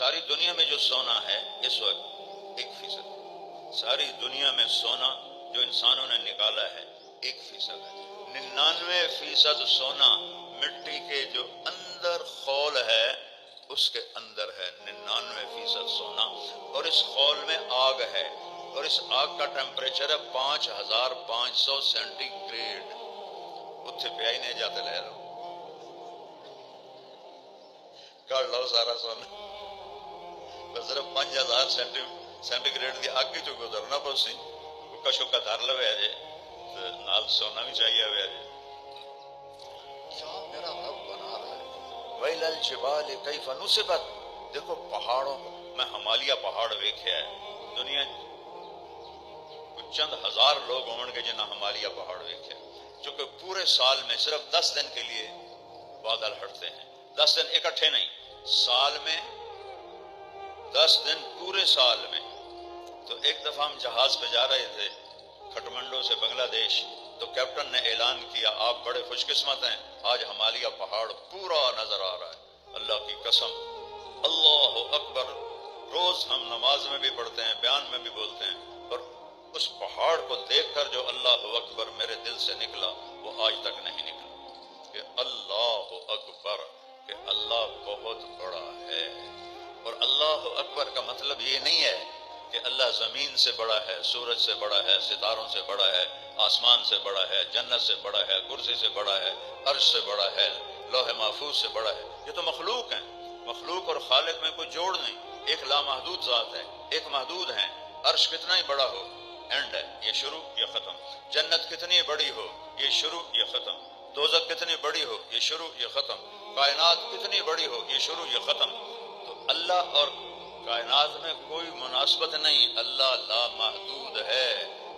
ساری دنیا میں جو سونا ہے اس وقت 1%، ساری دنیا میں سونا جو انسانوں نے نکالا ہے 1% ہے۔ 99% سونا مٹی کے جو اندر خول ہے اس کے اندر ہے 99% سونا، اور اس خول میں آگ ہے، اور اس آگ کا ٹیمپریچر ہے 5500 سینٹی گریڈ۔ اتھے پہ ہی نہیں جاتے، لے لو کر لو سارا سونا، بس صرف 5000 سینٹی گریڈ کی اگ چ گزرنا پوسی، ککا شکا دھر لو جے نال سونا بھی چاہیے ہوئے جے۔ کیا میرا رب بنا رہا ہے۔ ویل الجبال کیف نصبت، دیکھو پہاڑوں، میں ہمالیہ پہاڑ ویکھیا ہے، دنیا چند ہزار لوگ ہون گے جنہاں ہمالیہ پہاڑ ویکھیا، چونکہ پورے سال میں صرف 10 دن کے لیے بادل ہٹتے ہیں، 10 دن اکٹھے نہیں، سال میں 10 دن پورے سال میں۔ تو ایک دفعہ ہم جہاز پہ جا رہے تھے کھٹمنڈو سے بنگلہ دیش، تو کیپٹن نے اعلان کیا آپ بڑے خوش قسمت ہیں، آج ہمالیہ پہاڑ پورا نظر آ رہا ہے۔ اللہ کی قسم، اللہ اکبر، روز ہم نماز میں بھی پڑھتے ہیں، بیان میں بھی بولتے ہیں، اور اس پہاڑ کو دیکھ کر جو اللہ اکبر میرے دل سے نکلا وہ آج تک نہیں نکلا، کہ اللہ اکبر، کہ اللہ بہت بڑا ہے۔ اور اللہ اکبر کا مطلب یہ نہیں ہے کہ اللہ زمین سے بڑا ہے، سورج سے بڑا ہے، ستاروں سے بڑا ہے، آسمان سے بڑا ہے، جنت سے بڑا ہے، کرسی سے بڑا ہے، عرش سے بڑا ہے، لوح محفوظ سے بڑا ہے۔ یہ تو مخلوق ہیں، مخلوق اور خالق میں کوئی جوڑ نہیں، ایک لامحدود ذات ہے، ایک محدود ہیں۔ عرش کتنا ہی بڑا ہو، اینڈ ہے، یہ شروع یہ ختم۔ جنت کتنی بڑی ہو، یہ شروع یہ ختم۔ دوزخ کتنی بڑی ہو، یہ شروع یہ ختم۔ کائنات کتنی بڑی ہو، یہ شروع یہ ختم۔ تو اللہ اور کائنات میں کوئی مناسبت نہیں، اللہ لا محدود ہے۔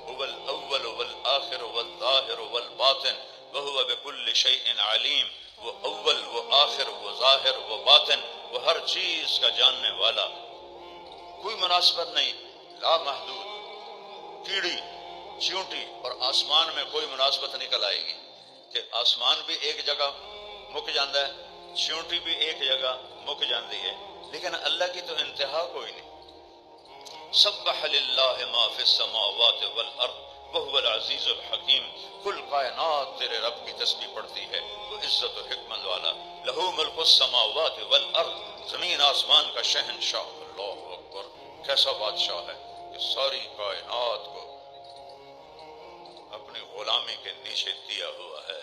هو الاول والآخر والظاہر والباطن وهو بكل شيء علیم، وہ اول، وہ آخر، وہ ظاہر، وہ باطن، وہ ہر چیز کا جاننے والا، کوئی مناسبت نہیں، لا محدود۔ کیڑی، چیونٹی اور آسمان میں کوئی مناسبت نکل آئے گی کہ آسمان بھی ایک جگہ مک جاندہ ہے، چیونٹی بھی ایک جگہ مک جاندی ہے، لیکن اللہ کی تو انتہا کوئی نہیں۔ سبح للہ ما فی السماوات والارض وہو العزیز الحکیم، کل کائنات تیرے رب کی تسبیح پڑھتی ہے، وہ عزت و حکمت والا۔ لہو ملک السماوات والارض، زمین آسمان کا شہنشاہ۔ اللہ اکبر، کیسا بادشاہ ہے کہ ساری کائنات کو اپنی غلامی کے نیچے دیا ہوا ہے۔